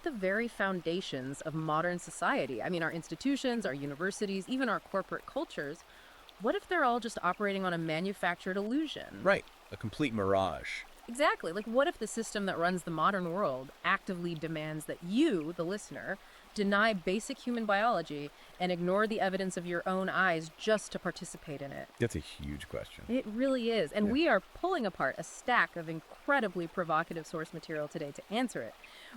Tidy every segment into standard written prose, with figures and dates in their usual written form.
the very foundations of modern society. I mean, our institutions, our universities, even our corporate cultures. What if they're all just operating on a manufactured illusion? Right, a complete mirage. Exactly. Like, what if the system that runs the modern world actively demands that you, the listener, deny basic human biology and ignore the evidence of your own eyes just to participate in it? That's a huge question. It really is. And we are pulling apart a stack of incredibly provocative source material today to answer it.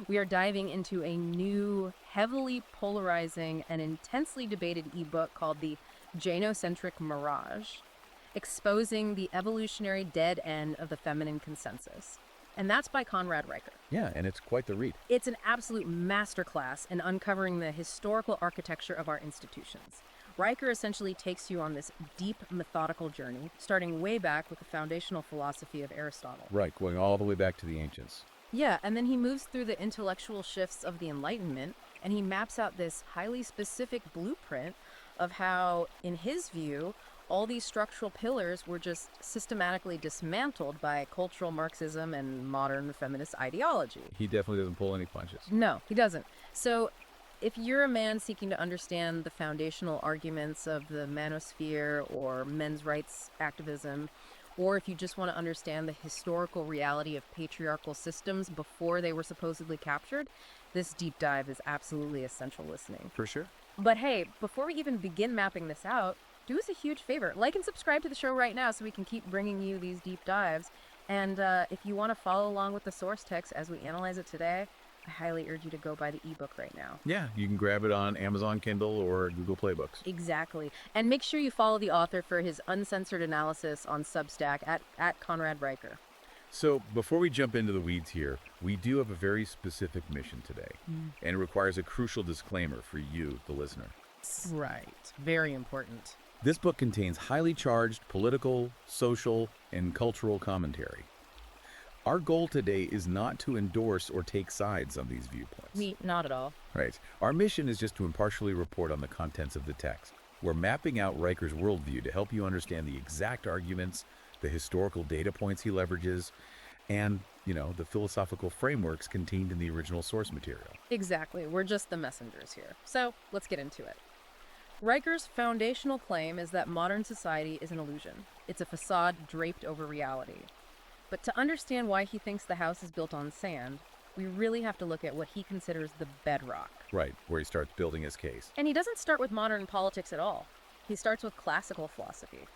We are diving into a new, heavily polarizing, and intensely debated ebook called the Gynocentric Mirage, exposing the evolutionary dead end of the feminine consensus. And that's by Conrad Riker. Yeah, and it's quite the read. It's an absolute masterclass in uncovering the historical architecture of our institutions. Riker essentially takes you on this deep, methodical journey, starting way back with the foundational philosophy of Aristotle. Right, going all the way back to the ancients. Yeah, and then he moves through the intellectual shifts of the Enlightenment, and he maps out this highly specific blueprint of how, in his view, all these structural pillars were just systematically dismantled by cultural Marxism and modern feminist ideology. He definitely doesn't pull any punches. No, he doesn't. So if you're a man seeking to understand the foundational arguments of the manosphere or men's rights activism, or if you just want to understand the historical reality of patriarchal systems before they were supposedly captured, this deep dive is absolutely essential listening. For sure. But hey, before we even begin mapping this out, do us a huge favor. Like and subscribe to the show right now so we can keep bringing you these deep dives. And if you want to follow along with the source text as we analyze it today, I highly urge you to go buy the ebook right now. Yeah, you can grab it on Amazon Kindle or Google Play Books. Exactly. And make sure you follow the author for his uncensored analysis on Substack at Conrad Riker. So before we jump into the weeds here, we do have a very specific mission today, and it requires a crucial disclaimer for you, the listener. Right. Very important. This book contains highly charged political, social, and cultural commentary. Our goal today is not to endorse or take sides on these viewpoints. Not at all. Right. Our mission is just to impartially report on the contents of the text. We're mapping out Riker's worldview to help you understand the exact arguments, the historical data points he leverages, and, the philosophical frameworks contained in the original source material. Exactly. We're just the messengers here. So let's get into it. Riker's foundational claim is that modern society is an illusion. It's a facade draped over reality. But to understand why he thinks the house is built on sand, we really have to look at what he considers the bedrock. Right, where he starts building his case. And he doesn't start with modern politics at all. He starts with classical philosophy.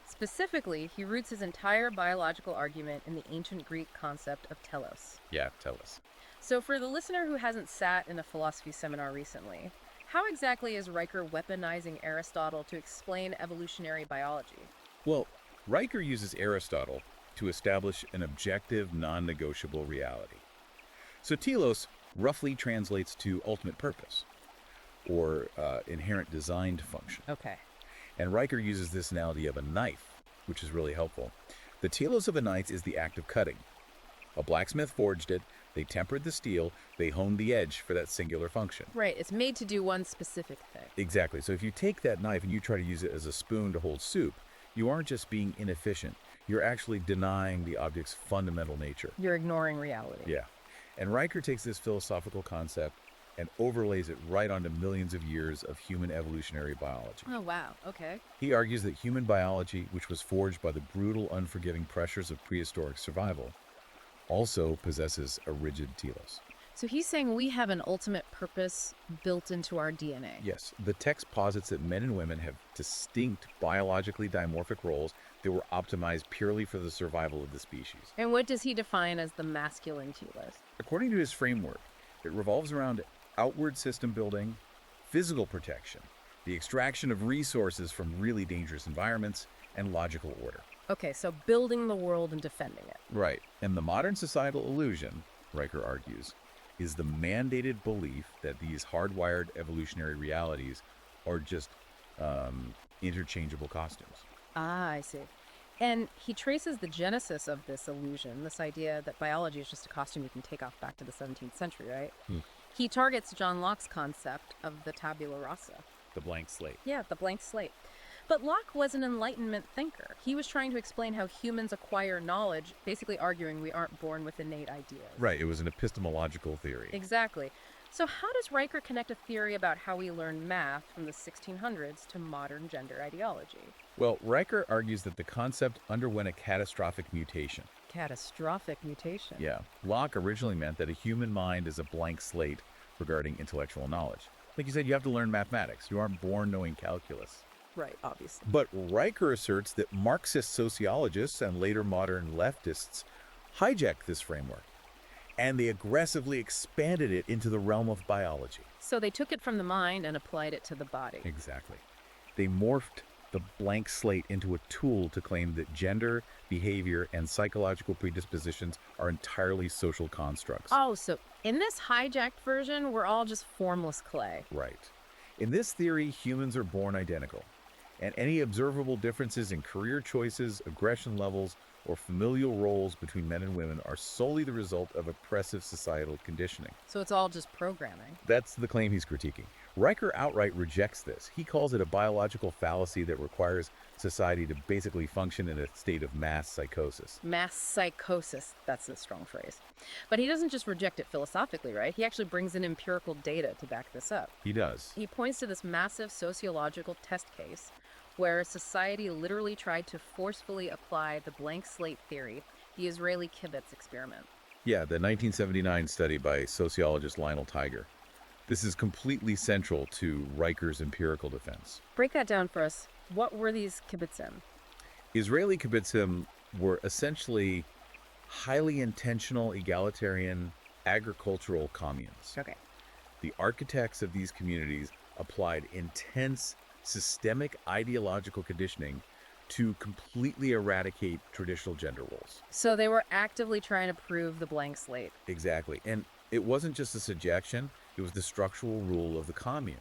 Specifically, he roots his entire biological argument in the ancient Greek concept of telos. Yeah, tell us. So for the listener who hasn't sat in a philosophy seminar recently, how exactly is Riker weaponizing Aristotle to explain evolutionary biology? Well, Riker uses Aristotle to establish an objective, non-negotiable reality. So telos roughly translates to ultimate purpose, or inherent designed function. Okay. And Riker uses this analogy of a knife, which is really helpful. The telos of a knife is the act of cutting. A blacksmith forged it, they tempered the steel, they honed the edge for that singular function. Right, it's made to do one specific thing. Exactly. So if you take that knife and you try to use it as a spoon to hold soup, you aren't just being inefficient, you're actually denying the object's fundamental nature. You're ignoring reality. Yeah. And Riker takes this philosophical concept and overlays it right onto millions of years of human evolutionary biology. Oh, wow. Okay. He argues that human biology, which was forged by the brutal, unforgiving pressures of prehistoric survival, also possesses a rigid telos. So he's saying we have an ultimate purpose built into our DNA. Yes, the text posits that men and women have distinct biologically dimorphic roles that were optimized purely for the survival of the species. And what does he define as the masculine telos? According to his framework, it revolves around outward system building, physical protection, the extraction of resources from really dangerous environments, and logical order. Okay, so building the world and defending it. Right. And the modern societal illusion, Riker argues, is the mandated belief that these hardwired evolutionary realities are just interchangeable costumes. Ah, I see. And he traces the genesis of this illusion, this idea that biology is just a costume you can take off back to the 17th century, right? He targets John Locke's concept of the tabula rasa. The blank slate. Yeah, the blank slate. But Locke was an Enlightenment thinker. He was trying to explain how humans acquire knowledge, basically arguing we aren't born with innate ideas. Right, it was an epistemological theory. Exactly. So how does Riker connect a theory about how we learn math from the 1600s to modern gender ideology? Well, Riker argues that the concept underwent a catastrophic mutation. Catastrophic mutation. Yeah, Locke originally meant that a human mind is a blank slate regarding intellectual knowledge. Like you said, you have to learn mathematics. You aren't born knowing calculus. Right, obviously. But Riker asserts that Marxist sociologists and later modern leftists hijacked this framework, and they aggressively expanded it into the realm of biology. So they took it from the mind and applied it to the body. Exactly. They morphed the blank slate into a tool to claim that gender, behavior, and psychological predispositions are entirely social constructs. Oh, so in this hijacked version, we're all just formless clay. Right. In this theory, humans are born identical, and any observable differences in career choices, aggression levels, or familial roles between men and women are solely the result of oppressive societal conditioning. So it's all just programming. That's the claim he's critiquing. Riker outright rejects this. He calls it a biological fallacy that requires society to basically function in a state of mass psychosis. Mass psychosis, that's a strong phrase. But he doesn't just reject it philosophically, right? He actually brings in empirical data to back this up. He does. He points to this massive sociological test case where society literally tried to forcefully apply the blank slate theory, the Israeli kibbutz experiment. Yeah, the 1979 study by sociologist Lionel Tiger. This is completely central to Riker's empirical defense. Break that down for us. What were these kibbutzim? Israeli kibbutzim were essentially highly intentional, egalitarian, agricultural communes. Okay. The architects of these communities applied intense, systemic ideological conditioning to completely eradicate traditional gender roles. So they were actively trying to prove the blank slate. Exactly. And it wasn't just a suggestion, it was the structural rule of the commune.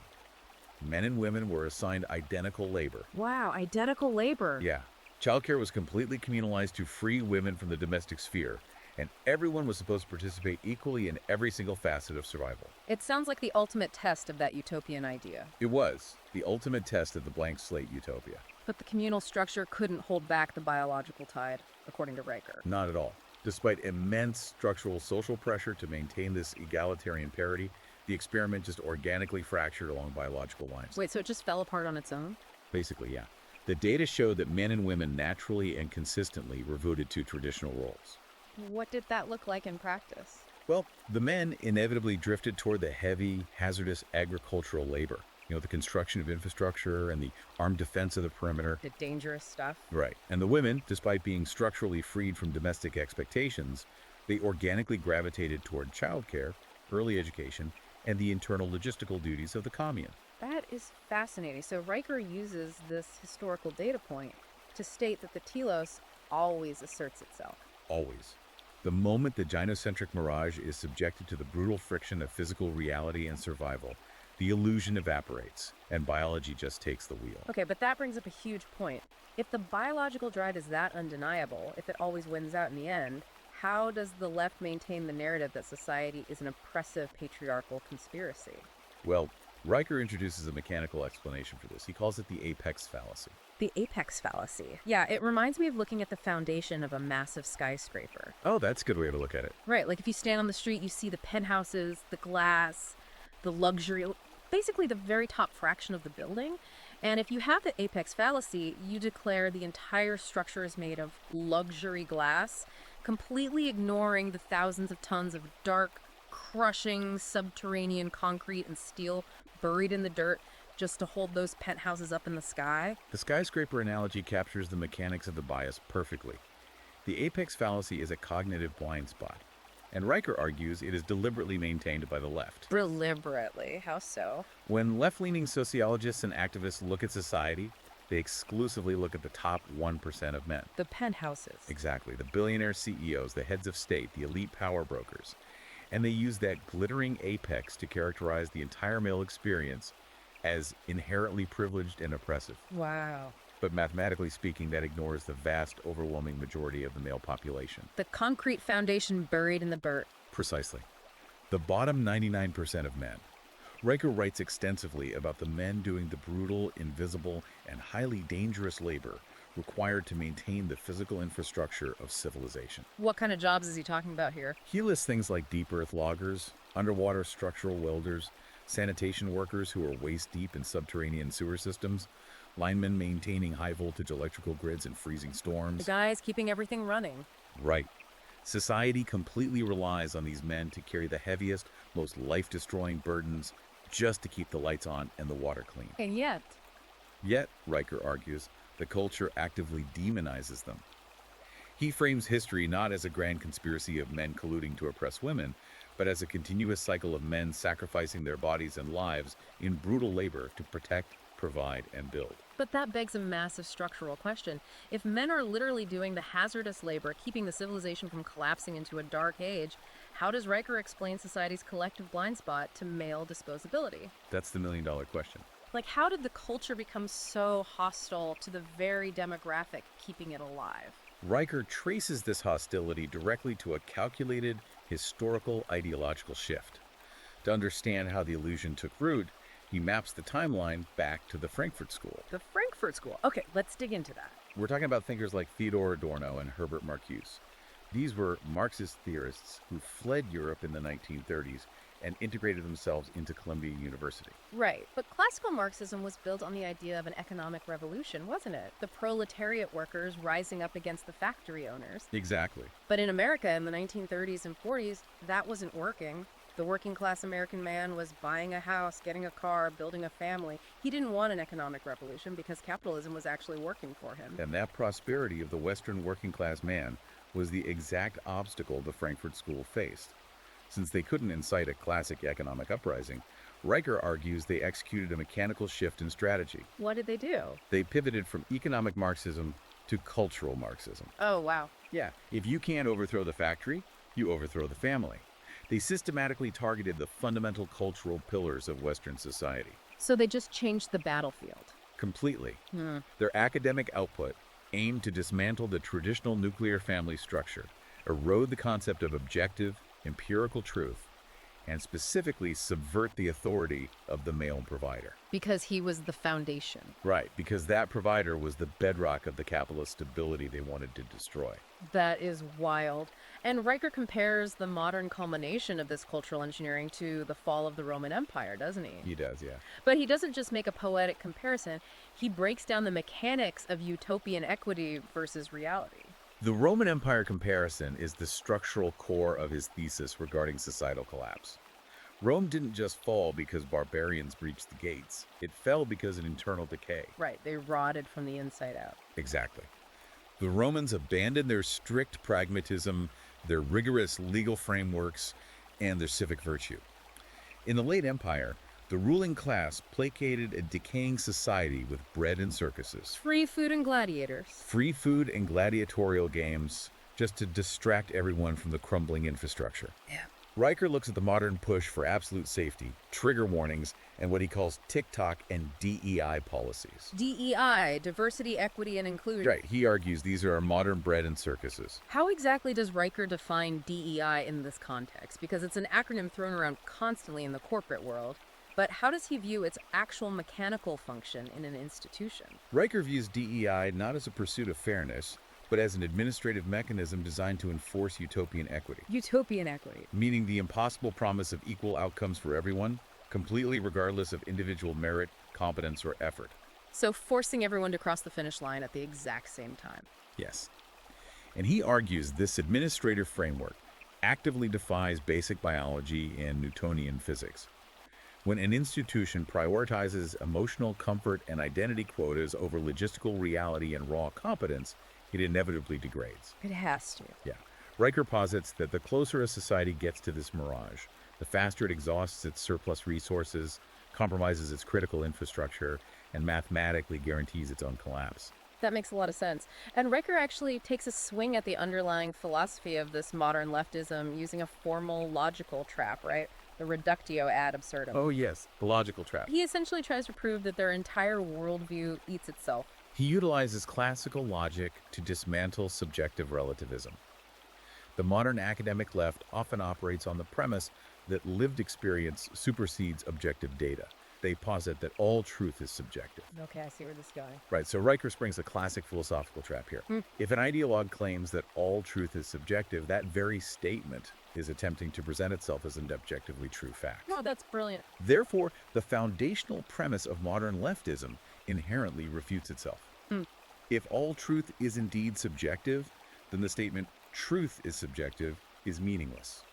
Men and women were assigned identical labor. Wow, identical labor. Yeah. Childcare was completely communalized to free women from the domestic sphere, and everyone was supposed to participate equally in every single facet of survival. It sounds like the ultimate test of that utopian idea. It was the ultimate test of the blank slate utopia. But the communal structure couldn't hold back the biological tide, according to Riker. Not at all. Despite immense structural social pressure to maintain this egalitarian parity, the experiment just organically fractured along biological lines. Wait, so it just fell apart on its own? Basically, yeah. The data showed that men and women naturally and consistently reverted to traditional roles. What did that look like in practice? Well, the men inevitably drifted toward the heavy, hazardous agricultural labor. The construction of infrastructure and the armed defense of the perimeter. The dangerous stuff? Right. And the women, despite being structurally freed from domestic expectations, they organically gravitated toward childcare, early education, and the internal logistical duties of the commune. That is fascinating. So Riker uses this historical data point to state that the telos always asserts itself. Always. The moment the gynocentric mirage is subjected to the brutal friction of physical reality and survival, the illusion evaporates, and biology just takes the wheel. Okay, but that brings up a huge point. If the biological drive is that undeniable, if it always wins out in the end, how does the left maintain the narrative that society is an oppressive patriarchal conspiracy? Well, Riker introduces a mechanical explanation for this. He calls it the apex fallacy. The apex fallacy. Yeah, it reminds me of looking at the foundation of a massive skyscraper. Oh, that's a good way to look at it. Right, like if you stand on the street, you see the penthouses, the glass, the luxury, basically the very top fraction of the building. And if you have the apex fallacy, you declare the entire structure is made of luxury glass, completely ignoring the thousands of tons of dark, crushing subterranean concrete and steel buried in the dirt just to hold those penthouses up in the sky. The skyscraper analogy captures the mechanics of the bias perfectly. The apex fallacy is a cognitive blind spot, and Riker argues it is deliberately maintained by the left. Deliberately? How so? When left-leaning sociologists and activists look at society, they exclusively look at the top 1% of men. The penthouses. Exactly. The billionaire CEOs, the heads of state, the elite power brokers. And they use that glittering apex to characterize the entire male experience as inherently privileged and oppressive. Wow. But mathematically speaking, that ignores the vast, overwhelming majority of the male population. The concrete foundation buried in the dirt. Precisely. The bottom 99% of men. Riker writes extensively about the men doing the brutal, invisible, and highly dangerous labor required to maintain the physical infrastructure of civilization. What kind of jobs is he talking about here? He lists things like deep earth loggers, underwater structural welders, sanitation workers who are waist deep in subterranean sewer systems, linemen maintaining high voltage electrical grids in freezing The storms. guys keeping everything running. Right. Society completely relies on these men to carry the heaviest, most life-destroying burdens just to keep the lights on and the water clean. And yet, Yet, Riker argues, the culture actively demonizes them. He frames history not as a grand conspiracy of men colluding to oppress women, but as a continuous cycle of men sacrificing their bodies and lives in brutal labor to protect, provide, and build. but that begs a massive structural question. If men are literally doing the hazardous labor, keeping the civilization from collapsing into a dark age, how does Riker explain society's collective blind spot to male disposability? That's the million-dollar question. Like, how did the culture become so hostile to the very demographic keeping it alive? Riker traces this hostility directly to a calculated, historical ideological shift. To understand how the illusion took root, he maps the timeline back to the Frankfurt School. The Frankfurt School. Okay, let's dig into that. We're talking about thinkers like Theodor Adorno and Herbert Marcuse. These were Marxist theorists who fled Europe in the 1930s and integrated themselves into Columbia University. Right, but classical Marxism was built on the idea of an economic revolution, wasn't it? The proletariat workers rising up against the factory owners. Exactly. But in America in the 1930s and 40s, that wasn't working. The working class American man was buying a house, getting a car, building a family. He didn't want an economic revolution because capitalism was actually working for him. And that prosperity of the Western working class man was the exact obstacle the Frankfurt School faced. Since they couldn't incite a classic economic uprising, Riker argues they executed a mechanical shift in strategy. What did they do? They pivoted from economic Marxism to cultural Marxism. Oh, wow. Yeah, if you can't overthrow the factory, you overthrow the family. They systematically targeted the fundamental cultural pillars of Western society. So they just changed the battlefield. Completely. Their academic output aimed to dismantle the traditional nuclear family structure, erode the concept of objective, empirical truth, and specifically subvert the authority of the male provider. Because he was the foundation. Right, because that provider was the bedrock of the capitalist stability they wanted to destroy. That is wild. And Riker compares the modern culmination of this cultural engineering to the fall of the Roman Empire, doesn't he? He does, yeah. But he doesn't just make a poetic comparison, he breaks down the mechanics of utopian equity versus reality. The Roman Empire comparison is the structural core of his thesis regarding societal collapse. Rome didn't just fall because barbarians breached the gates. It fell because of internal decay. Right, they rotted from the inside out. Exactly. The Romans abandoned their strict pragmatism, their rigorous legal frameworks, and their civic virtue. In the late Empire, the ruling class placated a decaying society with bread and circuses, Free food and gladiators. free food and gladiatorial games, just to distract everyone from the crumbling infrastructure. Yeah. Riker looks at the modern push for absolute safety, trigger warnings, and what he calls TikTok and DEI policies. DEI, diversity, equity, and inclusion. Right, he argues these are our modern bread and circuses. How exactly does Riker define DEI in this context? Because it's an acronym thrown around constantly in the corporate world. But how does he view its actual mechanical function in an institution? Riker views DEI not as a pursuit of fairness, but as an administrative mechanism designed to enforce utopian equity, Utopian equity. meaning the impossible promise of equal outcomes for everyone, completely regardless of individual merit, competence, or effort. So forcing everyone to cross the finish line at the exact same time. Yes. And he argues this administrative framework actively defies basic biology and Newtonian physics. When an institution prioritizes emotional comfort and identity quotas over logistical reality and raw competence, it inevitably degrades. It has to. Yeah. Riker posits that the closer a society gets to this mirage, the faster it exhausts its surplus resources, compromises its critical infrastructure, and mathematically guarantees its own collapse. That makes a lot of sense. And Riker actually takes a swing at the underlying philosophy of this modern leftism using a formal logical trap, right? The reductio ad absurdum. Oh yes, the logical trap. He essentially tries to prove that their entire worldview eats itself. He utilizes classical logic to dismantle subjective relativism. The modern academic left often operates on the premise that lived experience supersedes objective data, They posit that all truth is subjective. Okay, I see where this is going. Right, so Riker springs a classic philosophical trap here. If an ideologue claims that all truth is subjective, that very statement is attempting to present itself as an objectively true fact. Oh, that's brilliant. Therefore, the foundational premise of modern leftism inherently refutes itself. If all truth is indeed subjective, then the statement, truth is subjective, is meaningless.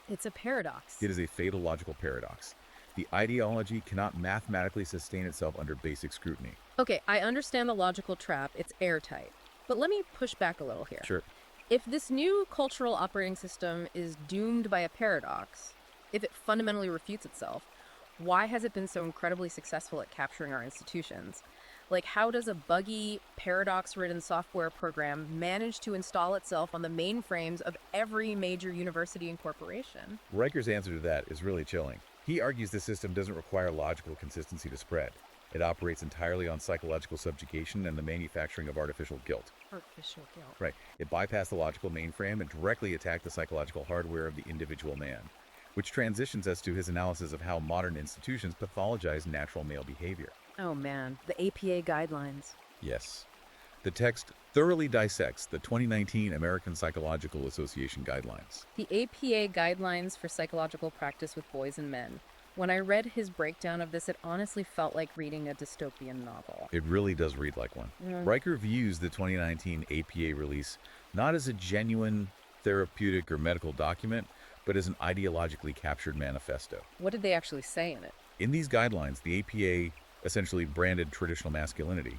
It's a paradox. It is a fatal logical paradox. The ideology cannot mathematically sustain itself under basic scrutiny. Okay, I understand the logical trap. It's airtight. But let me push back a little here. Sure. If this new cultural operating system is doomed by a paradox, if it fundamentally refutes itself, why has it been so incredibly successful at capturing our institutions? Like, how does a buggy, paradox-ridden software program manage to install itself on the mainframes of every major university and corporation? Riker's answer to that is really chilling. He argues the system doesn't require logical consistency to spread. It operates entirely on psychological subjugation and the manufacturing of artificial guilt. Artificial guilt. Right. It bypassed the logical mainframe and directly attacked the psychological hardware of the individual man, which transitions us to his analysis of how modern institutions pathologize natural male behavior. Oh man, the APA guidelines. Yes. The text thoroughly dissects the 2019 American Psychological Association guidelines. The APA guidelines for psychological practice with boys and men. When I read his breakdown of this, it honestly felt like reading a dystopian novel. It really does read like one. Riker views the 2019 APA release not as a genuine therapeutic or medical document, but as an ideologically captured manifesto. What did they actually say in it? In these guidelines, the APA essentially branded traditional masculinity,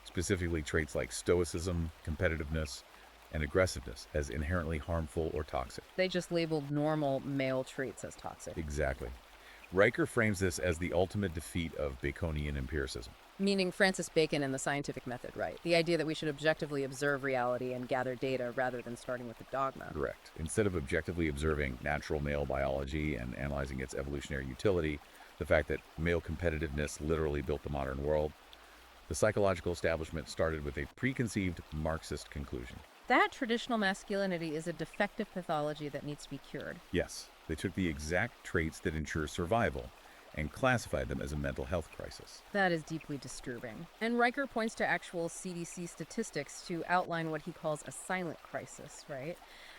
specifically traits like stoicism, competitiveness, and aggressiveness, as inherently harmful or toxic. They just labeled normal male traits as toxic. Exactly. Riker frames this as the ultimate defeat of Baconian empiricism. Meaning Francis Bacon and the scientific method, right? The idea that we should objectively observe reality and gather data rather than starting with the dogma. Correct. Instead of objectively observing natural male biology and analyzing its evolutionary utility, the fact that male competitiveness literally built the modern world, the psychological establishment started with a preconceived Marxist conclusion. That traditional masculinity is a defective pathology that needs to be cured. Yes, they took the exact traits that ensure survival and classified them as a mental health crisis. That is deeply disturbing. And Riker points to actual CDC statistics to outline what he calls a silent crisis, right?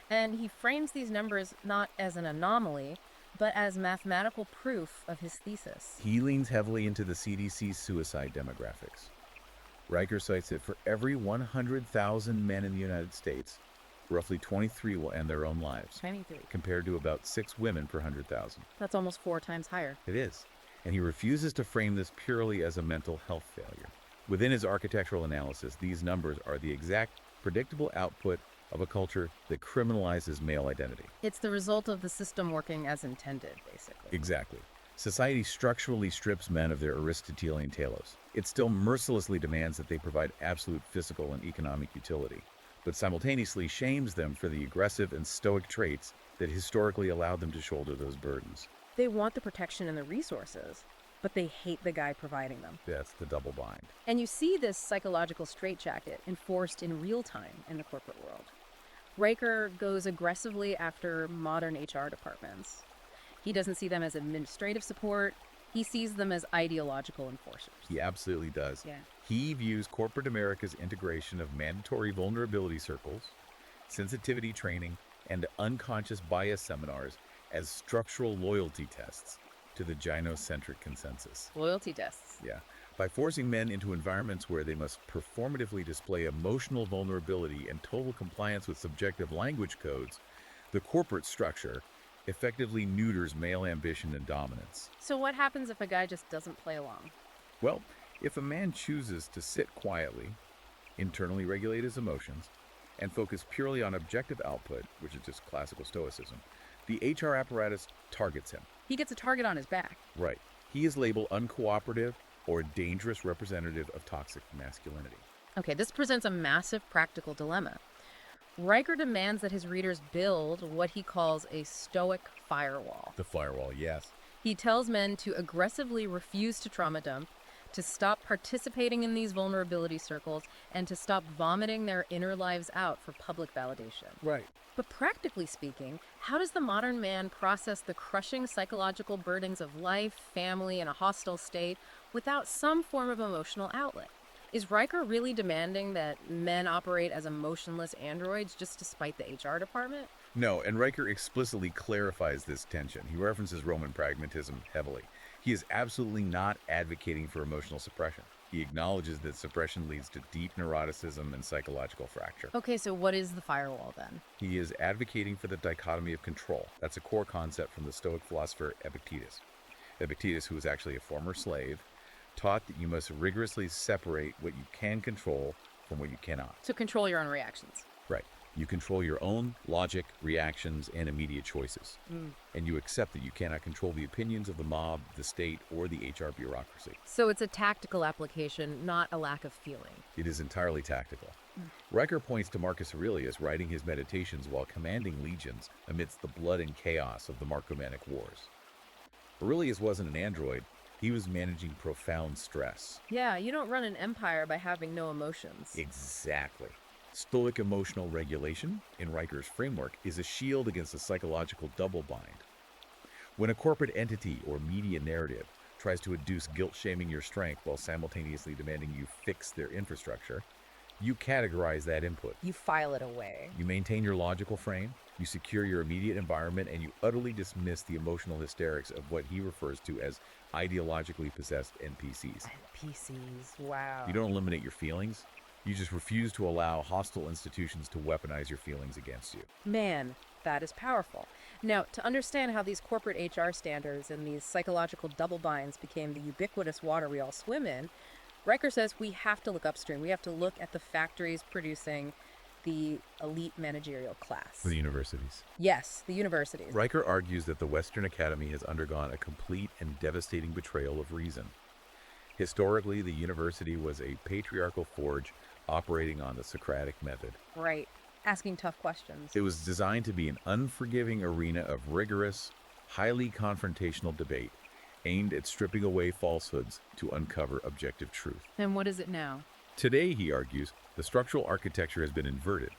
And he frames these numbers not as an anomaly, but as mathematical proof of his thesis. He leans heavily into the CDC suicide demographics. Riker cites that for every 100,000 men in the United States, roughly 23 will end their own lives, 23. compared to about 6 women per 100,000. That's almost 4 times higher. It is. And he refuses to frame this purely as a mental health failure. Within his architectural analysis, these numbers are the exact predictable output of a culture that criminalizes male identity. It's the result of the system working as intended, basically. Exactly. Society structurally strips men of their Aristotelian telos. It still mercilessly demands that they provide absolute physical and economic utility, but simultaneously shames them for the aggressive and stoic traits that historically allowed them to shoulder those burdens. They want the protection and the resources, but they hate the guy providing them. That's the double bind. And you see this psychological straitjacket enforced in real time in the corporate world. Riker goes aggressively after modern HR departments. He doesn't see them as administrative support. He sees them as ideological enforcers. He absolutely does. Yeah. He views corporate America's integration of mandatory vulnerability circles, sensitivity training, and unconscious bias seminars as structural loyalty tests to the gynocentric consensus. Loyalty tests. Yeah. By forcing men into environments where they must performatively display emotional vulnerability and total compliance with subjective language codes, the corporate structure effectively neuters male ambition and dominance. So what happens if a guy just doesn't play along? Well, if a man chooses to sit quietly, internally regulate his emotions, and focus purely on objective output, which is just classical stoicism, the HR apparatus targets him. He gets a target on his back. Right. He is labeled uncooperative or a dangerous representative of toxic masculinity. Okay, this presents a massive practical dilemma. Riker demands that his readers build what he calls a stoic firewall. The firewall, yes. He tells men to aggressively refuse to trauma dump, to stop participating in these vulnerability circles, and to stop vomiting their inner lives out for public validation. Right. But practically speaking, how does the modern man process the crushing psychological burdens of life, family, and a hostile state without some form of emotional outlet? Is Riker really demanding that men operate as emotionless androids just to spite the HR department? No, and Riker explicitly clarifies this tension. He references Roman pragmatism heavily. He is absolutely not advocating for emotional suppression. He acknowledges that suppression leads to deep neuroticism and psychological fracture. Okay, so what is the firewall then? He is advocating for the dichotomy of control. That's a core concept from the Stoic philosopher Epictetus. Epictetus, who was actually a former slave, taught that you must rigorously separate what you can control from what you cannot. To control your own reactions. Right. You control your own logic, reactions, and immediate choices. And you accept that you cannot control the opinions of the mob, the state, or the HR bureaucracy. So it's a tactical application, not a lack of feeling. It is entirely tactical. Riker points to Marcus Aurelius writing his meditations while commanding legions amidst the blood and chaos of the Marcomannic Wars. Aurelius wasn't an android. He was managing profound stress. Yeah, you don't run an empire by having no emotions. Exactly. Stoic emotional regulation, in Riker's framework, is a shield against a psychological double-bind. When a corporate entity or media narrative tries to adduce guilt-shaming your strength while simultaneously demanding you fix their infrastructure, you categorize that input. You file it away. You maintain your logical frame, you secure your immediate environment, and you utterly dismiss the emotional hysterics of what he refers to as ideologically possessed NPCs. NPCs, wow. You don't eliminate your feelings. You just refuse to allow hostile institutions to weaponize your feelings against you. Man, that is powerful. Now, to understand how these corporate HR standards and these psychological double binds became the ubiquitous water we all swim in, Riker says we have to look upstream. We have to look at the factories producing the elite managerial class. For the universities. Yes, the universities. Riker argues that the Western Academy has undergone a complete and devastating betrayal of reason. Historically, the university was a patriarchal forge operating on the Socratic method. Right. Asking tough questions. It was designed to be an unforgiving arena of rigorous, highly confrontational debate aimed at stripping away falsehoods to uncover objective truth. And what is it now? Today, he argues, the structural architecture has been inverted.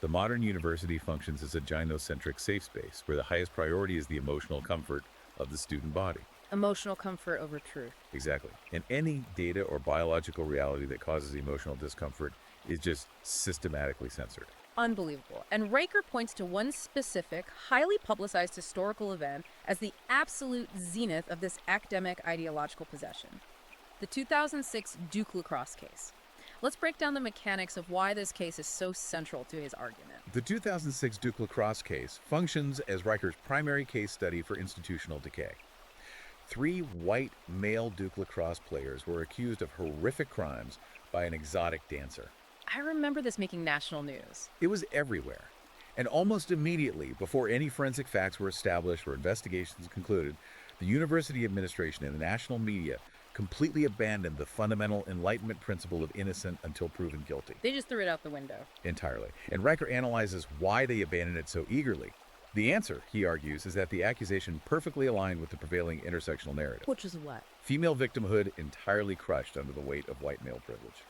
The modern university functions as a gynocentric safe space where the highest priority is the emotional comfort of the student body. Emotional comfort over truth. Exactly. And any data or biological reality that causes emotional discomfort is just systematically censored. Unbelievable. And Riker points to one specific, highly publicized historical event as the absolute zenith of this academic ideological possession. The 2006 Duke lacrosse case. Let's break down the mechanics of why this case is so central to his argument. The 2006 Duke lacrosse case functions as Riker's primary case study for institutional decay. 3 white male Duke lacrosse players were accused of horrific crimes by an exotic dancer. I remember this making national news. It was everywhere. And almost immediately, before any forensic facts were established or investigations concluded, the university administration and the national media completely abandoned the fundamental Enlightenment principle of innocent until proven guilty. They just threw it out the window. Entirely. And Riker analyzes why they abandoned it so eagerly. The answer, he argues, is that the accusation perfectly aligned with the prevailing intersectional narrative. Which is what? Female victimhood entirely crushed under the weight of white male privilege.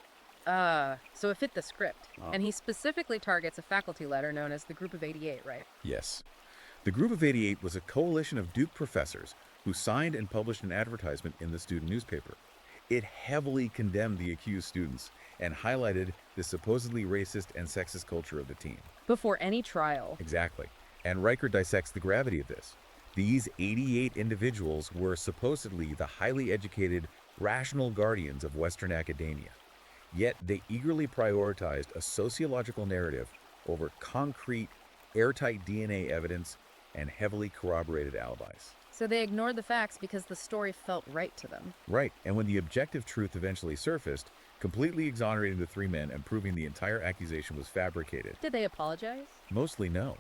So it fit the script. And he specifically targets a faculty letter known as the Group of 88, right? Yes. The Group of 88 was a coalition of Duke professors who signed and published an advertisement in the student newspaper. It heavily condemned the accused students and highlighted the supposedly racist and sexist culture of the team. Before any trial. Exactly. And Riker dissects the gravity of this. These 88 individuals were supposedly the highly educated, rational guardians of Western academia. Yet they eagerly prioritized a sociological narrative over concrete, airtight DNA evidence and heavily corroborated alibis. So they ignored the facts because the story felt right to them. Right, and when the objective truth eventually surfaced, completely exonerating the 3 men and proving the entire accusation was fabricated. Did they apologize? Mostly no.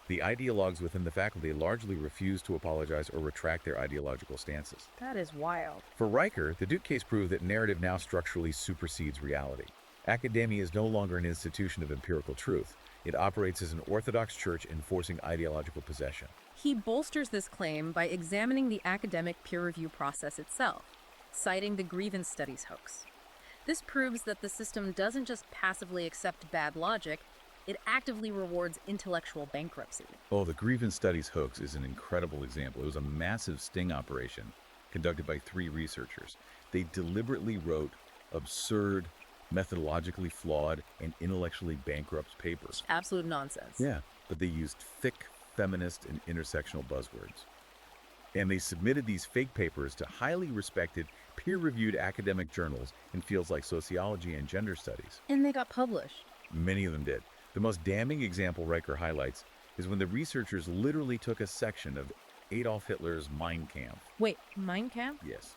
The ideologues within the faculty largely refused to apologize or retract their ideological stances. That is wild. For Riker, the Duke case proved that narrative now structurally supersedes reality. Academia is no longer an institution of empirical truth. It operates as an orthodox church enforcing ideological possession. He bolsters this claim by examining the academic peer review process itself. citing the grievance studies hoax. This proves that the system doesn't just passively accept bad logic, it actively rewards intellectual bankruptcy. Oh, the grievance studies hoax is an incredible example. It was a massive sting operation conducted by 3 researchers. They deliberately wrote absurd, methodologically flawed, and intellectually bankrupt papers. Absolute nonsense. Yeah, but they used thick, feminist, and intersectional buzzwords. And they submitted these fake papers to highly respected, peer-reviewed academic journals in fields like sociology and gender studies. And they got published. Many of them did. The most damning example Riker highlights is when the researchers literally took a section of Adolf Hitler's Mein Kampf. Wait, Mein Kampf? Yes.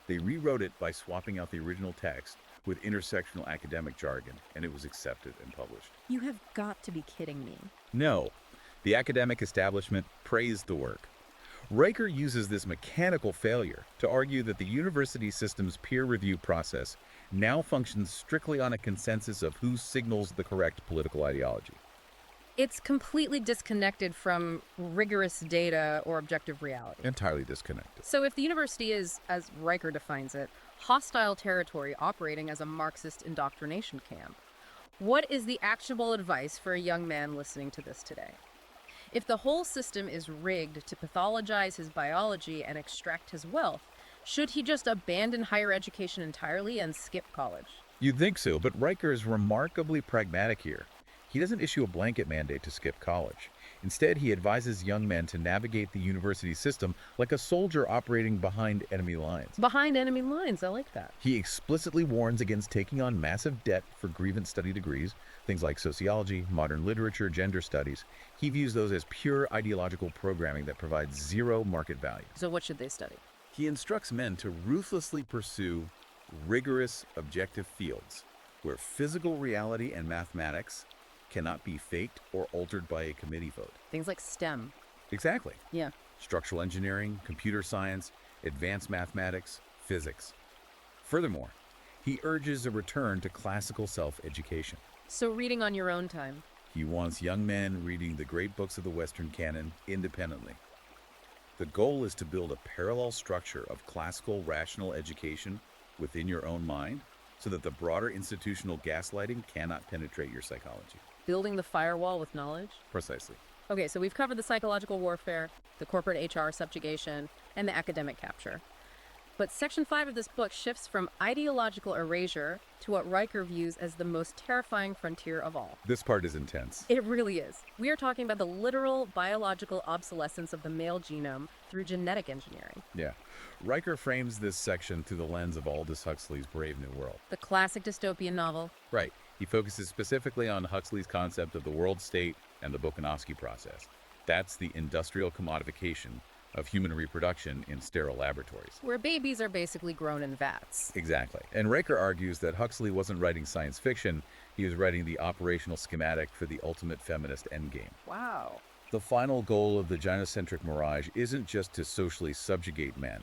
They rewrote it by swapping out the original text with intersectional academic jargon, and it was accepted and published. You have got to be kidding me. No. The academic establishment praised the work. Riker uses this mechanical failure to argue that the university system's peer review process now functions strictly on a consensus of who signals the correct political ideology. It's completely disconnected from rigorous data or objective reality. Entirely disconnected. So if the university is, as Riker defines it, hostile territory operating as a Marxist indoctrination camp, what is the actionable advice for a young man listening to this today? If the whole system is rigged to pathologize his biology and extract his wealth, should he just abandon higher education entirely and skip college? You'd think so, but Riker is remarkably pragmatic here. He doesn't issue a blanket mandate to skip college. Instead, he advises young men to navigate the university system like a soldier operating behind enemy lines. Behind enemy lines, I like that. He explicitly warns against taking on massive debt for grievance study degrees, things like sociology, modern literature, gender studies. He views those as pure ideological programming that provides zero market value. So what should they study? He instructs men to ruthlessly pursue rigorous, objective fields where physical reality and mathematics cannot be faked or altered by a committee vote. Things like STEM. Exactly. Yeah. Structural engineering, computer science, advanced mathematics, physics. Furthermore, he urges a return to classical self-education. So reading on your own time. He wants young men reading the great books of the Western canon independently. The goal is to build a parallel structure of classical rational education within your own mind so that the broader institutional gaslighting cannot penetrate your psychology. Building the firewall with knowledge? Precisely. Okay, so we've covered the psychological warfare, the corporate HR subjugation, and the academic capture. But Section 5 of this book shifts from ideological erasure to what Riker views as the most terrifying frontier of all. This part is intense. It really is. We are talking about the literal biological obsolescence of the male genome through genetic engineering. Yeah. Riker frames this section through the lens of Aldous Huxley's Brave New World. The classic dystopian novel. Right. He focuses specifically on Huxley's concept of the world state and the Volkanovsky process. That's the industrial commodification of human reproduction in sterile laboratories. Where babies are basically grown in vats. Exactly. And Riker argues that Huxley wasn't writing science fiction, he was writing the operational schematic for the ultimate feminist endgame. Wow. The final goal of the Gynocentric Mirage isn't just to socially subjugate men.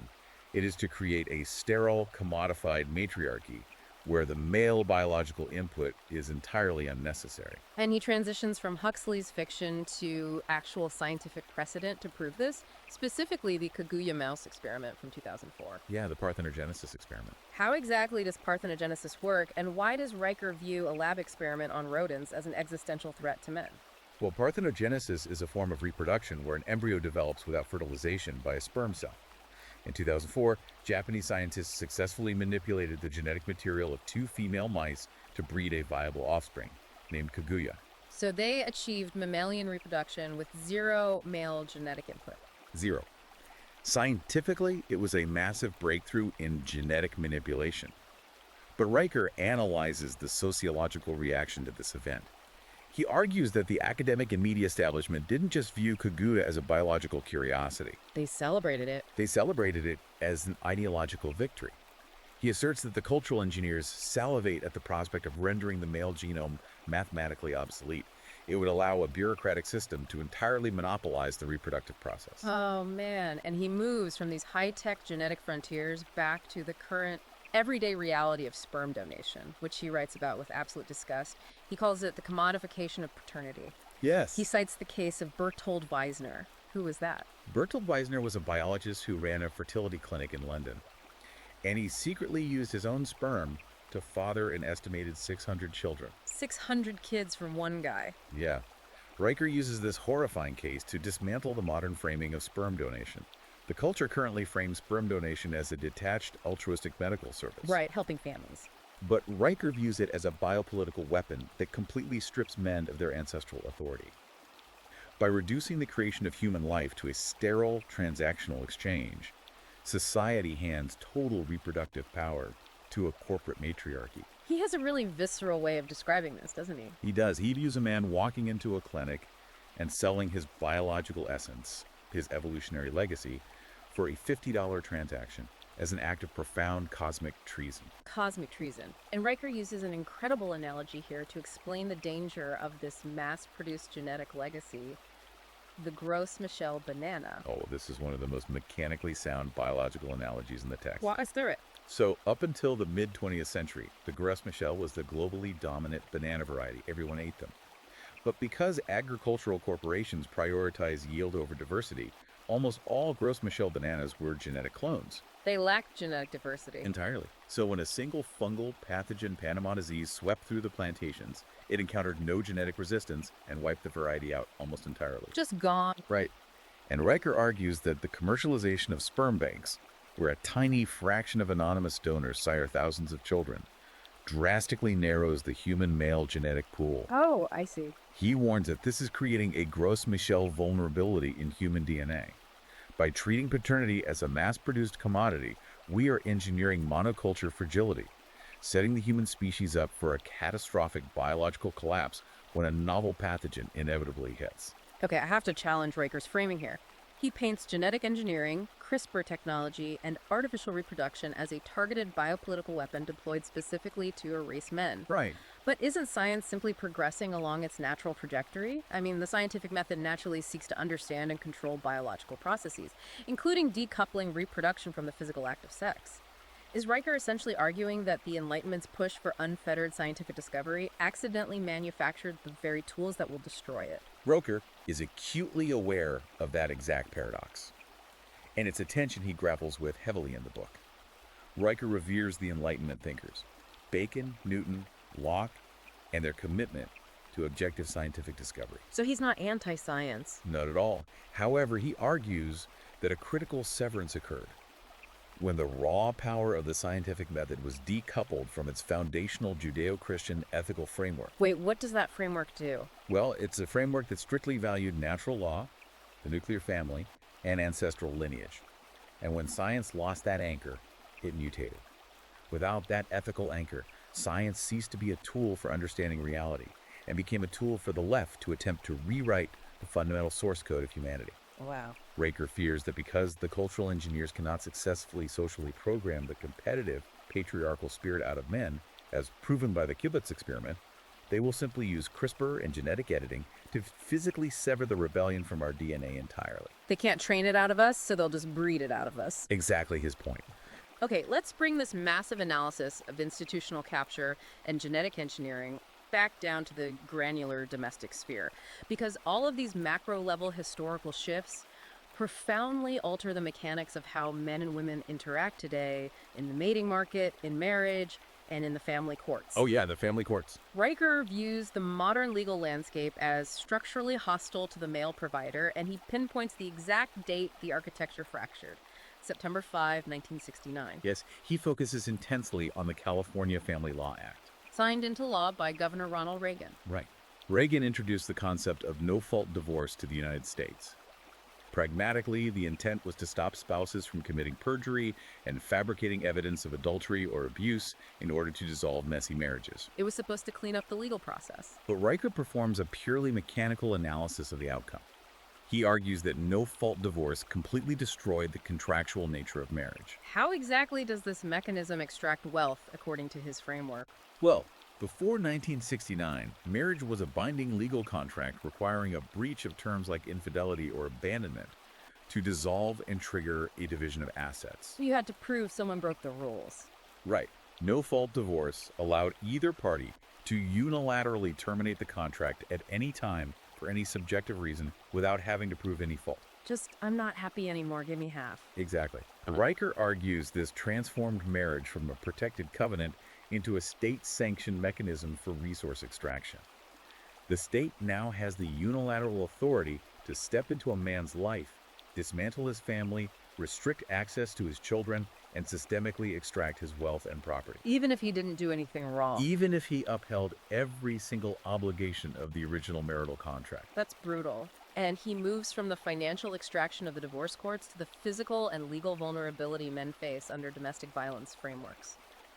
It is to create a sterile, commodified matriarchy where the male biological input is entirely unnecessary. And he transitions from Huxley's fiction to actual scientific precedent to prove this, specifically the Kaguya mouse experiment from 2004. Yeah, the parthenogenesis experiment. How exactly does parthenogenesis work, and why does Riker view a lab experiment on rodents as an existential threat to men? Well, parthenogenesis is a form of reproduction where an embryo develops without fertilization by a sperm cell. In 2004, Japanese scientists successfully manipulated the genetic material of 2 female mice to breed a viable offspring, named Kaguya. So they achieved mammalian reproduction with 0 male genetic input. 0. Scientifically, it was a massive breakthrough in genetic manipulation. But Riker analyzes the sociological reaction to this event. He argues that the academic and media establishment didn't just view Kaguya as a biological curiosity. They celebrated it. They celebrated it as an ideological victory. He asserts that the cultural engineers salivate at the prospect of rendering the male genome mathematically obsolete. It would allow a bureaucratic system to entirely monopolize the reproductive process. Oh, man. And he moves from these high-tech genetic frontiers back to the current everyday reality of sperm donation, which he writes about with absolute disgust. He calls it the commodification of paternity. Yes. He cites the case of Bertold Weisner. Who was that? Bertold Weisner was a biologist who ran a fertility clinic in London. And he secretly used his own sperm to father an estimated 600 children. 600 kids from one guy. Yeah. Riker uses this horrifying case to dismantle the modern framing of sperm donation. The culture currently frames sperm donation as a detached, altruistic medical service. Right, helping families. But Riker views it as a biopolitical weapon that completely strips men of their ancestral authority. By reducing the creation of human life to a sterile, transactional exchange, society hands total reproductive power to a corporate matriarchy. He has a really visceral way of describing this, doesn't he? He does. He views a man walking into a clinic and selling his biological essence, his evolutionary legacy, for a $50 transaction as an act of profound cosmic treason. Cosmic treason. And Riker uses an incredible analogy here to explain the danger of this mass-produced genetic legacy, the Gros Michel banana. Oh, this is one of the most mechanically sound biological analogies in the text. Walk us through it. So, up until the mid-20th century, the Gros Michel was the globally dominant banana variety. Everyone ate them. But because agricultural corporations prioritize yield over diversity, almost all Gros Michel bananas were genetic clones. They lack genetic diversity. Entirely. So when a single fungal pathogen Panama disease swept through the plantations, it encountered no genetic resistance and wiped the variety out almost entirely. Just gone. Right. And Riker argues that the commercialization of sperm banks, where a tiny fraction of anonymous donors sire thousands of children, drastically narrows the human male genetic pool. Oh, I see. He warns that this is creating a Gros Michel vulnerability in human DNA. By treating paternity as a mass-produced commodity, we are engineering monoculture fragility, setting the human species up for a catastrophic biological collapse when a novel pathogen inevitably hits. Okay, I have to challenge Riker's framing here. He paints genetic engineering, CRISPR technology, and artificial reproduction as a targeted biopolitical weapon deployed specifically to erase men. Right. But isn't science simply progressing along its natural trajectory? I mean, the scientific method naturally seeks to understand and control biological processes, including decoupling reproduction from the physical act of sex. Is Riker essentially arguing that the Enlightenment's push for unfettered scientific discovery accidentally manufactured the very tools that will destroy it? Riker is acutely aware of that exact paradox, and it's a tension he grapples with heavily in the book. Riker reveres the Enlightenment thinkers, Bacon, Newton, Locke, and their commitment to objective scientific discovery. So he's not anti-science. Not at all. However, he argues that a critical severance occurred when the raw power of the scientific method was decoupled from its foundational Judeo-Christian ethical framework. Wait, what does that framework do? Well, it's a framework that strictly valued natural law, the nuclear family, and ancestral lineage. And when science lost that anchor, it mutated. Without that ethical anchor, science ceased to be a tool for understanding reality and became a tool for the left to attempt to rewrite the fundamental source code of humanity. Wow. Riker fears that because the cultural engineers cannot successfully socially program the competitive, patriarchal spirit out of men, as proven by the kibbutz experiment, they will simply use CRISPR and genetic editing to physically sever the rebellion from our DNA entirely. They can't train it out of us, so they'll just breed it out of us. Exactly his point. Okay, let's bring this massive analysis of institutional capture and genetic engineering back down to the granular domestic sphere, because all of these macro-level historical shifts profoundly alter the mechanics of how men and women interact today in the mating market, in marriage, and in the family courts. Oh yeah, the family courts. Riker views the modern legal landscape as structurally hostile to the male provider, and he pinpoints the exact date the architecture fractured. September 5, 1969. Yes, he focuses intensely on the California Family Law Act. Signed into law by Governor Ronald Reagan. Right. Reagan introduced the concept of no-fault divorce to the United States. Pragmatically, the intent was to stop spouses from committing perjury and fabricating evidence of adultery or abuse in order to dissolve messy marriages. It was supposed to clean up the legal process. But Riker performs a purely mechanical analysis of the outcome. He argues that no-fault divorce completely destroyed the contractual nature of marriage. How exactly does this mechanism extract wealth, according to his framework? Well, before 1969, marriage was a binding legal contract requiring a breach of terms like infidelity or abandonment to dissolve and trigger a division of assets. You had to prove someone broke the rules. Right. No-fault divorce allowed either party to unilaterally terminate the contract at any time for any subjective reason without having to prove any fault. I'm not happy anymore, give me half. Exactly. Riker argues this transformed marriage from a protected covenant into a state-sanctioned mechanism for resource extraction. The state now has the unilateral authority to step into a man's life, dismantle his family, restrict access to his children, and systemically extract his wealth and property. Even if he didn't do anything wrong. Even if he upheld every single obligation of the original marital contract. That's brutal. And he moves from the financial extraction of the divorce courts to the physical and legal vulnerability men face under domestic violence frameworks.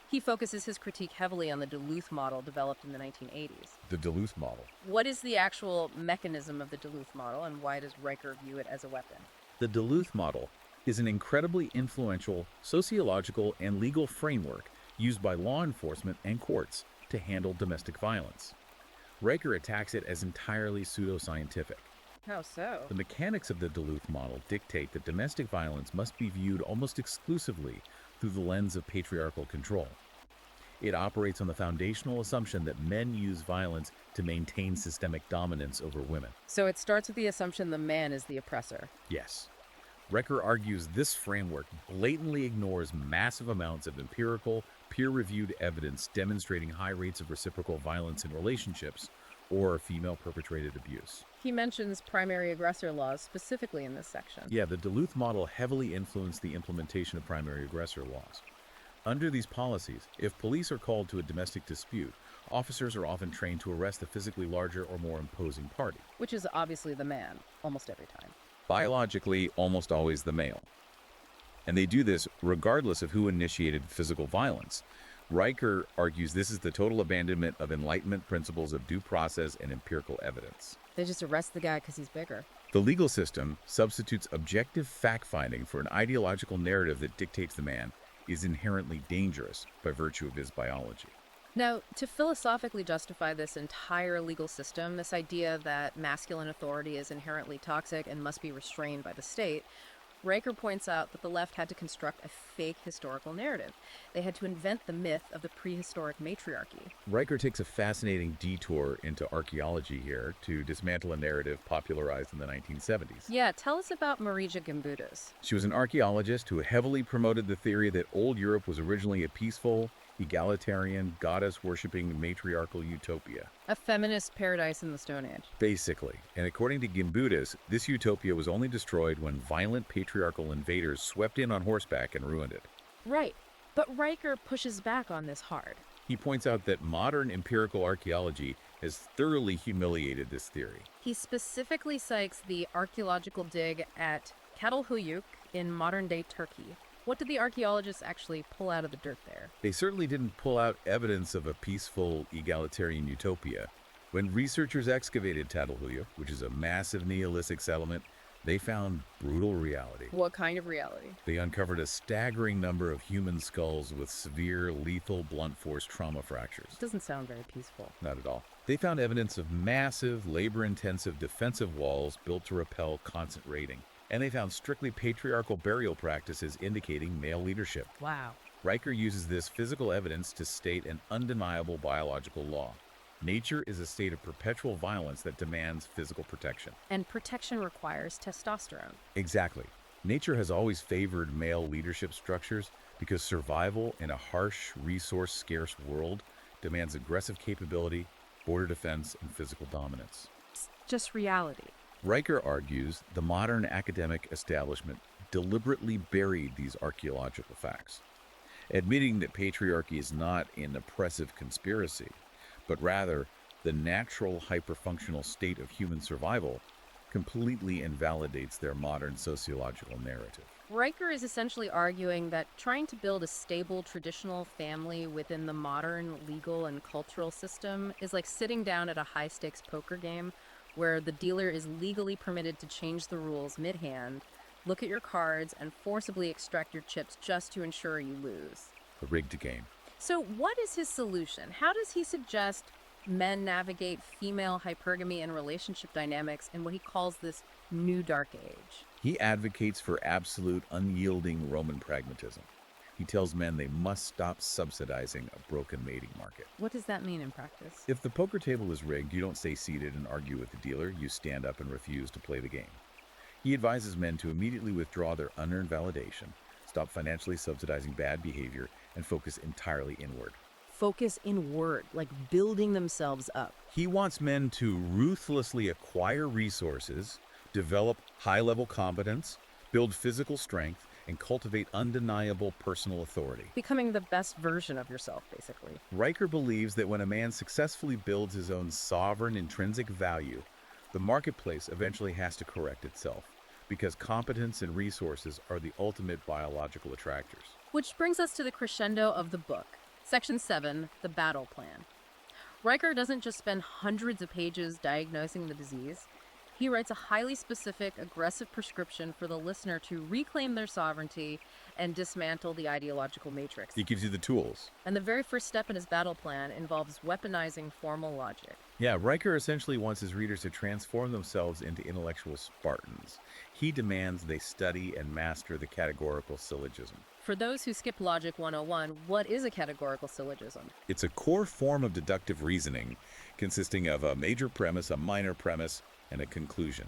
He focuses his critique heavily on the Duluth model developed in the 1980s. The Duluth model. What is the actual mechanism of the Duluth model, and why does Riker view it as a weapon? The Duluth model is an incredibly influential sociological and legal framework used by law enforcement and courts to handle domestic violence. Riker attacks it as entirely pseudoscientific. How so? The mechanics of the Duluth model dictate that domestic violence must be viewed almost exclusively through the lens of patriarchal control. It operates on the foundational assumption that men use violence to maintain systemic dominance over women. So it starts with the assumption the man is the oppressor. Yes. Riker argues this framework blatantly ignores massive amounts of empirical, peer-reviewed evidence demonstrating high rates of reciprocal violence in relationships or female-perpetrated abuse. He mentions primary aggressor laws specifically in this section. Yeah, the Duluth model heavily influenced the implementation of primary aggressor laws. Under these policies, if police are called to a domestic dispute, officers are often trained to arrest the physically larger or more imposing party. Which is obviously the man, almost every time. Biologically, almost always the male. And they do this regardless of who initiated physical violence. Riker argues this is the total abandonment of Enlightenment principles of due process and empirical evidence. They just arrest the guy because he's bigger. The legal system substitutes objective fact-finding for an ideological narrative that dictates the man is inherently dangerous by virtue of his biology. Now, to philosophically justify this entire legal system, this idea that masculine authority is inherently toxic and must be restrained by the state, Riker points out that the left had to construct a fake historical narrative. They had to invent the myth of the prehistoric matriarchy. Riker takes a fascinating detour into archaeology here to dismantle a narrative popularized in the 1970s. Yeah, tell us about Marija Gimbutas. She was an archaeologist who heavily promoted the theory that old Europe was originally a peaceful, egalitarian, goddess-worshipping matriarchal utopia. A feminist paradise in the Stone Age. Basically. And according to Gimbutas, this utopia was only destroyed when violent patriarchal invaders swept in on horseback and ruined it. Right. But Riker pushes back on this hard. He points out that modern empirical archaeology has thoroughly humiliated this theory. He specifically cites the archaeological dig at Çatalhöyük in modern-day Turkey. What did the archaeologists actually pull out of the dirt there? They certainly didn't pull out evidence of a peaceful, egalitarian utopia. When researchers excavated Çatalhöyük, which is a massive Neolithic settlement, they found brutal reality. What kind of reality? They uncovered a staggering number of human skulls with severe, lethal, blunt force trauma fractures. It doesn't sound very peaceful. Not at all. They found evidence of massive, labor-intensive defensive walls built to repel constant raiding. And they found strictly patriarchal burial practices indicating male leadership. Wow. Riker uses this physical evidence to state an undeniable biological law. Nature is a state of perpetual violence that demands physical protection. And protection requires testosterone. Exactly. Nature has always favored male leadership structures because survival in a harsh, resource-scarce world demands aggressive capability, border defense, and physical dominance. It's just reality. Riker argues the modern academic establishment deliberately buried these archaeological facts, admitting that patriarchy is not an oppressive conspiracy, but rather the natural hyperfunctional state of human survival completely invalidates their modern sociological narrative. Riker is essentially arguing that trying to build a stable traditional family within the modern legal and cultural system is like sitting down at a high-stakes poker game where the dealer is legally permitted to change the rules mid-hand, look at your cards, and forcibly extract your chips just to ensure you lose. A rigged game. So what is his solution? How does he suggest men navigate female hypergamy and relationship dynamics in what he calls this new dark age? He advocates for absolute, unyielding Roman pragmatism. He tells men they must stop subsidizing a broken mating market. What does that mean in practice? If the poker table is rigged, you don't stay seated and argue with the dealer. You stand up and refuse to play the game. He advises men to immediately withdraw their unearned validation, stop financially subsidizing bad behavior, and focus entirely inward. Focus inward, like building themselves up. He wants men to ruthlessly acquire resources, develop high-level competence, build physical strength, and cultivate undeniable personal authority. Becoming the best version of yourself, basically. Riker believes that when a man successfully builds his own sovereign intrinsic value, the marketplace eventually has to correct itself, because competence and resources are the ultimate biological attractors. Which brings us to the crescendo of the book. Section 7, the battle plan. Riker doesn't just spend hundreds of pages diagnosing the disease. He writes a highly specific, aggressive prescription for the listener to reclaim their sovereignty and dismantle the ideological matrix. He gives you the tools. And the very first step in his battle plan involves weaponizing formal logic. Yeah, Riker essentially wants his readers to transform themselves into intellectual Spartans. He demands they study and master the categorical syllogism. For those who skipped Logic 101, what is a categorical syllogism? It's a core form of deductive reasoning consisting of a major premise, a minor premise, and a conclusion.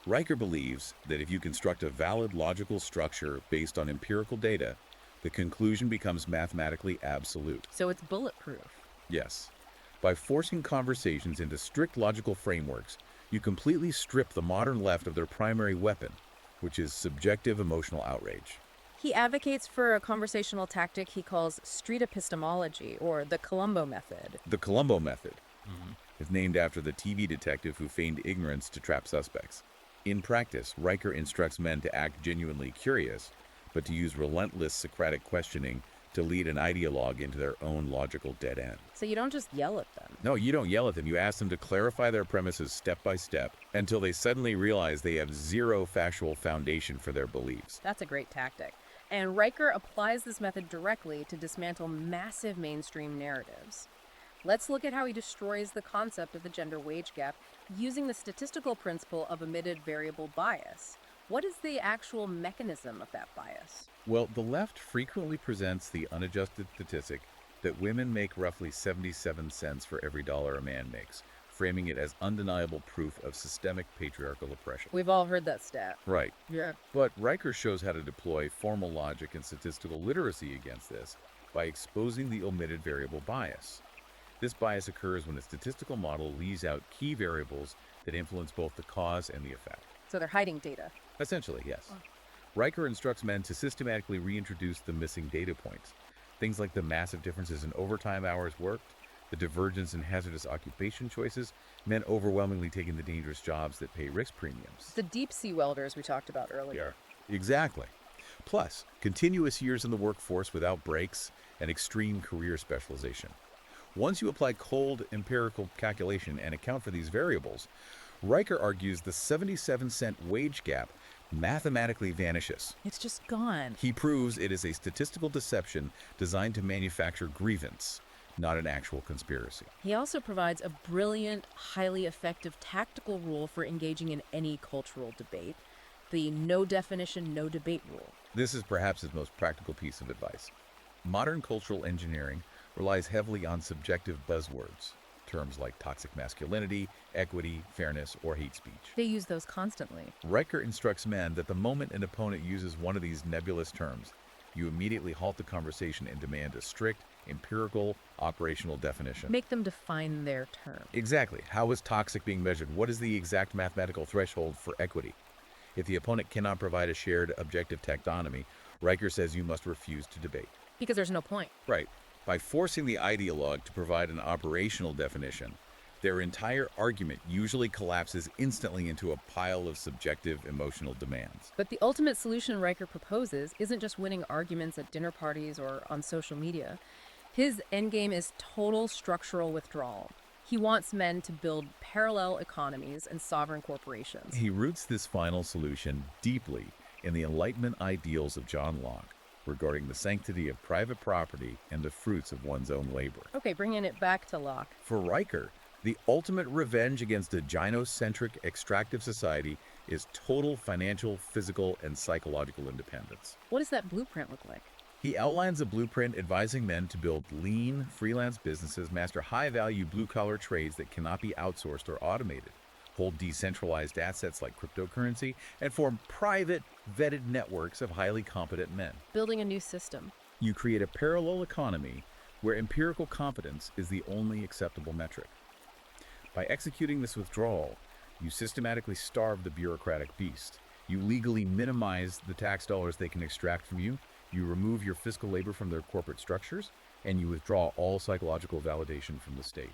Riker believes that if you construct a valid logical structure based on empirical data, the conclusion becomes mathematically absolute. So it's bulletproof. Yes. By forcing conversations into strict logical frameworks, you completely strip the modern left of their primary weapon, which is subjective emotional outrage. He advocates for a conversational tactic he calls street epistemology, or the Columbo method. The Columbo method is named after the TV detective who feigned ignorance to trap suspects. In practice, Riker instructs men to act genuinely curious, but to use relentless Socratic questioning to lead an ideologue into their own logical dead end. So you don't just yell at them. No, you don't yell at them. You ask them to clarify their premises step by step until they suddenly realize they have zero factual foundation for their beliefs. That's a great tactic. And Riker applies this method directly to dismantle massive mainstream narratives. Let's look at how he destroys the concept of the gender wage gap using the statistical principle of omitted variable bias. What is the actual mechanism of that bias? Well, the left frequently presents the unadjusted statistic that women make roughly 77 cents for every dollar a man makes, framing it as undeniable proof of systemic patriarchal oppression. We've all heard that stat. Right. Yeah. But Riker shows how to deploy formal logic and statistical literacy against this by exposing the omitted variable bias. This bias occurs when a statistical model leaves out key variables that influence both the cause and the effect. So they're hiding data. Essentially, yes. Riker instructs men to systematically reintroduce the missing data points. Things like the massive differences in overtime hours worked, the divergence in hazardous occupation choices, men overwhelmingly taking the dangerous jobs that pay risk premiums. The deep sea welders we talked about earlier. Yeah, exactly. Plus, continuous years in the workforce without breaks and extreme career specialization. Once you apply cold empirical calculation and account for these variables, Riker argues the 77-cent wage gap mathematically vanishes. It's just gone. He proves it is a statistical deception designed to manufacture grievance, not an actual conspiracy. He also provides a brilliant, highly effective tactical rule for engaging in any cultural debate, the no definition, no debate rule. This is perhaps his most practical piece of advice. Modern cultural engineering relies heavily on subjective buzzwords, terms like toxic masculinity, equity, fairness, or hate speech. They use those constantly. Riker instructs men that the moment an opponent uses one of these nebulous terms, you immediately halt the conversation and demand a strict, empirical, operational definition. Make them define their term. Exactly. How is toxic being measured? What is the exact mathematical threshold for equity? If the opponent cannot provide a shared objective taxonomy, Riker says you must refuse to debate. Because there's no point. Right. By forcing the ideologue to provide an operational definition, their entire argument usually collapses instantly into a pile of subjective emotional demands. But the ultimate solution Riker proposes isn't just winning arguments at dinner parties or on social media. His endgame is total structural withdrawal. He wants men to build parallel economies and sovereign corporations. He roots this final solution deeply in the Enlightenment ideals of John Locke regarding the sanctity of private property and the fruits of one's own labor. Okay, bringing it back to Locke. For Riker, the ultimate revenge against a gynocentric extractive society is total financial, physical, and psychological independence. What does that blueprint look like? He outlines a blueprint advising men to build lean, freelance businesses, master high-value blue-collar trades that cannot be outsourced or automated, hold decentralized assets like cryptocurrency, and form private, vetted networks of highly competent men. Building a new system. You create a parallel economy where empirical confidence is the only acceptable metric. By executing this withdrawal, you systematically starve the bureaucratic beast. You legally minimize the tax dollars they can extract from you, you remove your fiscal labor from their corporate structures, and you withdraw all psychological validation from the state.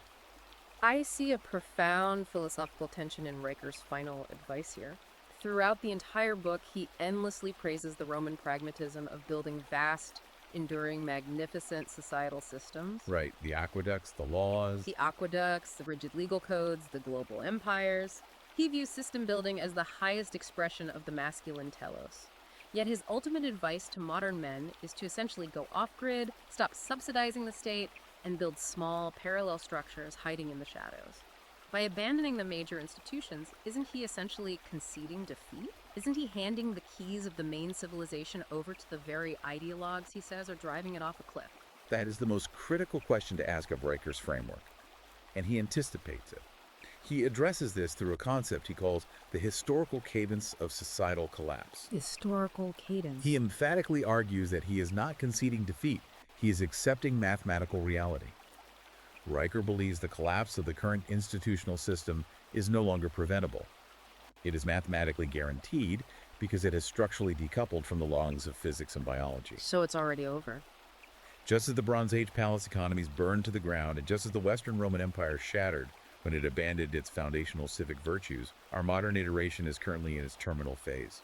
I see a profound philosophical tension in Riker's final advice here. Throughout the entire book, he endlessly praises the Roman pragmatism of building vast, enduring, magnificent societal systems. Right, the aqueducts, the laws. The aqueducts, the rigid legal codes, the global empires. He views system building as the highest expression of the masculine telos. Yet his ultimate advice to modern men is to essentially go off-grid, stop subsidizing the state, and build small, parallel structures hiding in the shadows. By abandoning the major institutions, isn't he essentially conceding defeat? Isn't he handing the keys of the main civilization over to the very ideologues he says are driving it off a cliff? That is the most critical question to ask of Riker's framework, and he anticipates it. He addresses this through a concept he calls the historical cadence of societal collapse. Historical cadence. He emphatically argues that he is not conceding defeat, he is accepting mathematical reality. Riker believes the collapse of the current institutional system is no longer preventable. It is mathematically guaranteed because it has structurally decoupled from the laws of physics and biology. So it's already over. Just as the Bronze Age palace economies burned to the ground, and just as the Western Roman Empire shattered when it abandoned its foundational civic virtues, our modern iteration is currently in its terminal phase.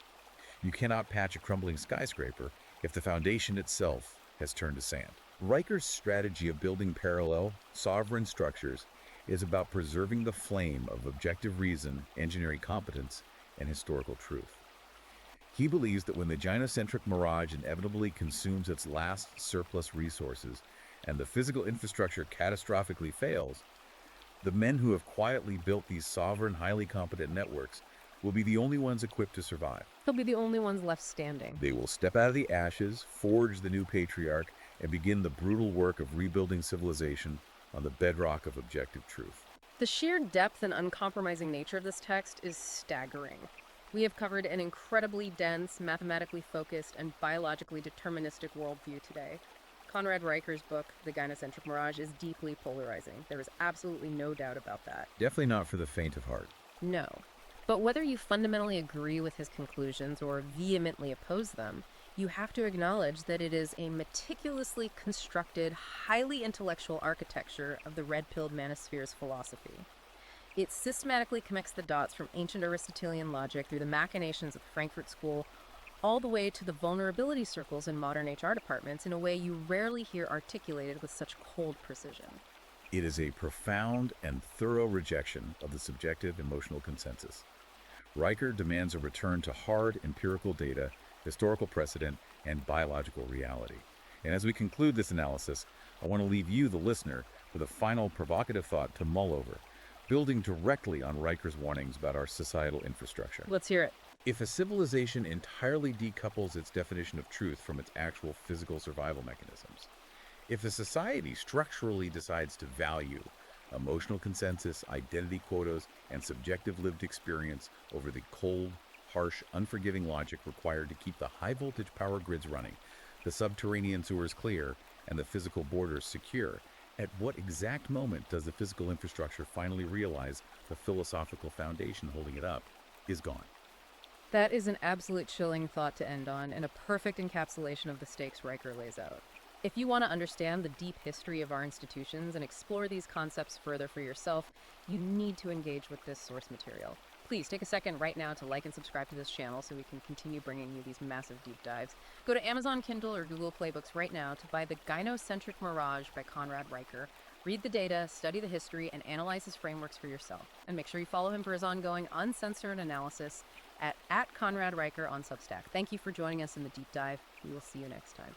You cannot patch a crumbling skyscraper if the foundation itself has turned to sand. Riker's strategy of building parallel, sovereign structures is about preserving the flame of objective reason, engineering competence, and historical truth. He believes that when the Gynocentric Mirage inevitably consumes its last surplus resources and the physical infrastructure catastrophically fails, the men who have quietly built these sovereign, highly competent networks will be the only ones equipped to survive. They'll be the only ones left standing. They will step out of the ashes, forge the new patriarch, and begin the brutal work of rebuilding civilization on the bedrock of objective truth. The sheer depth and uncompromising nature of this text is staggering. We have covered an incredibly dense, mathematically focused, and biologically deterministic worldview today. Conrad Riker's book, The Gynocentric Mirage, is deeply polarizing. There is absolutely no doubt about that. Definitely not for the faint of heart. No. But whether you fundamentally agree with his conclusions or vehemently oppose them, you have to acknowledge that it is a meticulously constructed, highly intellectual architecture of the red-pilled manosphere's philosophy. It systematically connects the dots from ancient Aristotelian logic through the machinations of the Frankfurt School, all the way to the vulnerability circles in modern HR departments in a way you rarely hear articulated with such cold precision. It is a profound and thorough rejection of the subjective emotional consensus. Riker demands a return to hard empirical data, historical precedent, and biological reality. And as we conclude this analysis, I want to leave you, the listener, with a final provocative thought to mull over, building directly on Riker's warnings about our societal infrastructure. Let's hear it. If a civilization entirely decouples its definition of truth from its actual physical survival mechanisms, if a society structurally decides to value emotional consensus, identity quotas, and subjective lived experience over the cold, harsh, unforgiving logic required to keep the high-voltage power grids running, the subterranean sewers clear, and the physical borders secure, at what exact moment does the physical infrastructure finally realize the philosophical foundation holding it up is gone? That is an absolute chilling thought to end on, and a perfect encapsulation of the stakes Riker lays out. If you want to understand the deep history of our institutions and explore these concepts further for yourself, you need to engage with this source material. Please take a second right now to like and subscribe to this channel so we can continue bringing you these massive deep dives. Go to Amazon Kindle or Google Play Books right now to buy The Gynocentric Mirage by Conrad Riker. Read the data, study the history, and analyze his frameworks for yourself. And make sure you follow him for his ongoing uncensored analysis at Conrad Riker on Substack. Thank you for joining us in the deep dive. We will see you next time.